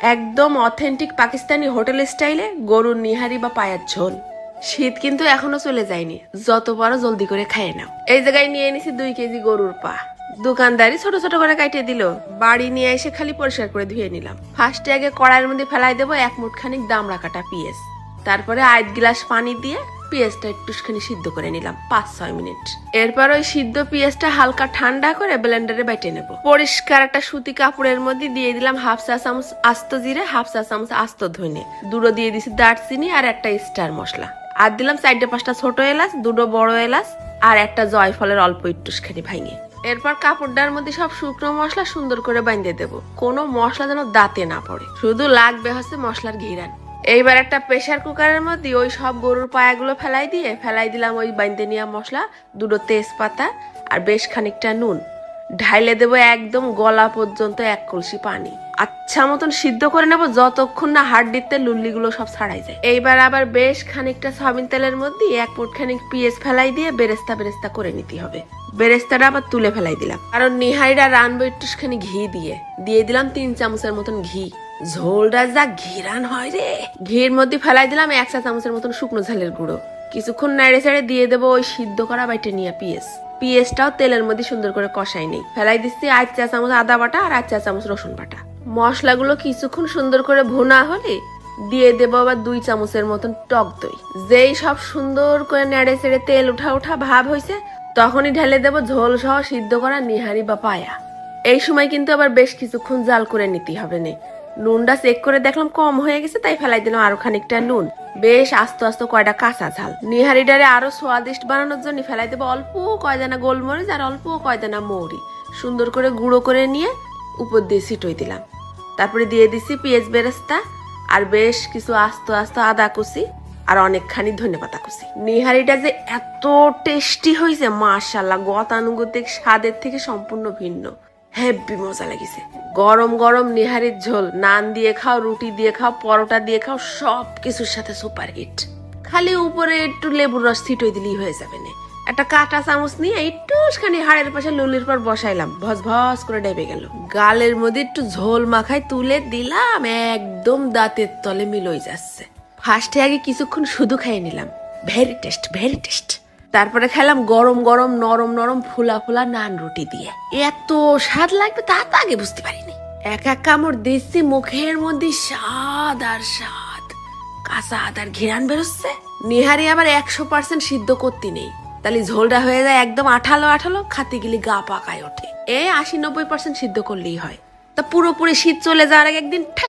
একদম authentic Pakistani hotel স্টাইলে গরুর নিহারি বা পায়ার ঝোল। শীত কিন্তু এখনো চলে যায়নি, যত পারো জলদি করে খাইয়ে নাও। এই জায়গায় নিয়ে নিছি 2 কেজি গরুর পা। দোকানদারি ছোট ছোট করে কাটিয়ে দিল, বাড়ি নিয়ে এসে খালি পরিষ্কার করে ধুয়ে নিলাম। ফার্স্টে আগে কড়াইয়ের মধ্যে ফেলাই দেবো 1 মুঠ খানিক দামড়া কাটা পেঁয়াজ। তারপরে 1 গ্লাস পানি দিয়ে পেঁয়াজটা একটুখানি সিদ্ধ করে নিলাম 5-6 মিনিট। এরপর ওই সিদ্ধ পেঁয়াজটা হালকা ঠান্ডা করে ব্লেন্ডারে বেটে নেব। পরিষ্কার একটা সুতি কাপড়ের মধ্যে দিয়ে দিলাম 1/2 চা চামচ আস্ত জিরে, 1/2 চা চামচ আস্ত ধনে, দুটো দিয়ে দিছি দারচিনি আর একটা স্টার মশলা, আর দিলাম 4-5টা ছোট এলাচ, 2টো বড় এলাচ আর একটা জয়ফলের অল্প একটুখানি ভাঙে। এরপর কাপড়টার মধ্যে সব শুকনো মশলা সুন্দর করে বাইন্ধে দেব, কোনো মশলা যেন দাঁতে না পড়ে, শুধু লাগবে হচ্ছে মশলার ঘিরান। এইবার একটা প্রেসার কুকারের মধ্যে ওই সব গরুর পায়াগুলো ফেলাই দিলাম ওই বাইন্ধে নেওয়া মশলা, 2টো তেজপাতা আর বেশ খানিকটা নুন। ঢাইলে দেবো একদম গলা পর্যন্ত 1 কলসি পানি। আচ্ছা মতন সিদ্ধ করে নেবো যতক্ষণ না হাড্ডিতে লুল্লিগুলো সব ছাড়াই যায়। এইবার আবার বেশ খানিকটা সয়াবিন তেলের মধ্যে 1 মুঠ খানিক পেঁয়াজ ফেলাই দিয়ে বেরেস্তা করে নিতে হবে। বেরেস্তাটা আবার তুলে ফেলাই দিলাম, কারণ নিহারিটা রানবো একটুখানি ঘি দিয়ে দিলাম 3 চামচের মতন ঘি। ঝোলটা যা ঘিরান হয় রে। ঘির মধ্যে ফেলাই দিলাম 1 চা চামচের মতন শুকনো ঝালের গুঁড়ো। কিছুক্ষণ নেড়ে চেড়ে দিয়ে দেবো ওই সিদ্ধ করা বাইটে নিয়ে পেঁয়াজটাও তেলের মধ্যে সুন্দর করে কষাই নেই। ফেলাই দিচ্ছি 1 চা চামচ আদা বাটা আর 1 চা চামচ রসুন বাটা। মশলাগুলো কিছুক্ষণ সুন্দর করে ভুনা হলে দিয়ে দেবো আবার 2 চামচের মতন টক দই। যেই সব সুন্দর করে নেড়ে চেড়ে তেল উঠা ভাব হয়েছে, তখনই ঢেলে দেবো ঝোল সহ সিদ্ধ করা নিহারি বা পায়া। এই সময় কিন্তু আবার বেশ কিছুক্ষণ জাল করে নিতে হবে না। নুনটা চেক করে দেখলাম কম হয়ে গেছে, তাই ফেলাই দিলাম আরো খানিকটা নুন। বেশ আস্তে আস্তে কয়টা কাঁচা ঝাল। নিহারিটারে আরো স্বাদিষ্ট বানানোর জন্য ফেলাই দেবো অল্প কয়দানা গোলমরিচ আর অল্প কয়দানা মৌরি। সুন্দর করে গুঁড়ো করে নিয়ে উপর দিয়ে ছিটই দিলাম। তারপরে দিয়ে দিছি পেঁয়াজ বেরেস্তা আর বেশ কিছু আস্ত আদা কুচি আর অনেকখানি ধনেপাতা কুচি। নিহারিটা যে এত টেস্টি হয়েছে মাশাআল্লাহ, গতানুগতিক স্বাদের থেকে সম্পূর্ণ ভিন্ন। হেব্বি মজা লাগিছে। গরম গরম নিহারির ঝোল নান দিয়ে খাও, রুটি দিয়ে খাও, পরোটা দিয়ে খাও, সব কিছুর সাথে সুপার হিট। খালি উপরে একটু লেবুর রস ছিটই দিলেই হয়ে যাবে না। একটা কাঁটা চামচ নিয়ে একটুখানি হাড়ের পাশে লুলির পর বসাইলাম, ভস করে ডেবে গেল। গালের মধ্যে একটু ঝোল মাখায় তুলে দিলাম, একদম দাঁতের তলে মিলই যাচ্ছে। ফার্স্টে আগে কিছুক্ষণ শুধু খাইয়ে নিলাম, ভেরি টেস্ট। তারপরে খেলাম গরম গরম নরম ফুলা নান রুটি দিয়ে। এত স্বাদ লাগবে তা তো আগে বুঝতে পারিনি। এক কামড় দিচ্ছি, মুখের মধ্যে স্বাদ আর স্বাদ, কাঁচা আদার ঘেরান বেরোচ্ছে। নিহারি আবার 100% সিদ্ধ করতে নেই, তাহলে ঝোলটা হয়ে যায় একদম আঠালো, খাতে গেলে গা পাকায় ওঠে। 80-90% সিদ্ধ করলেই হয়। তা পুরোপুরি শীত চলে যাওয়ার আগে একদিন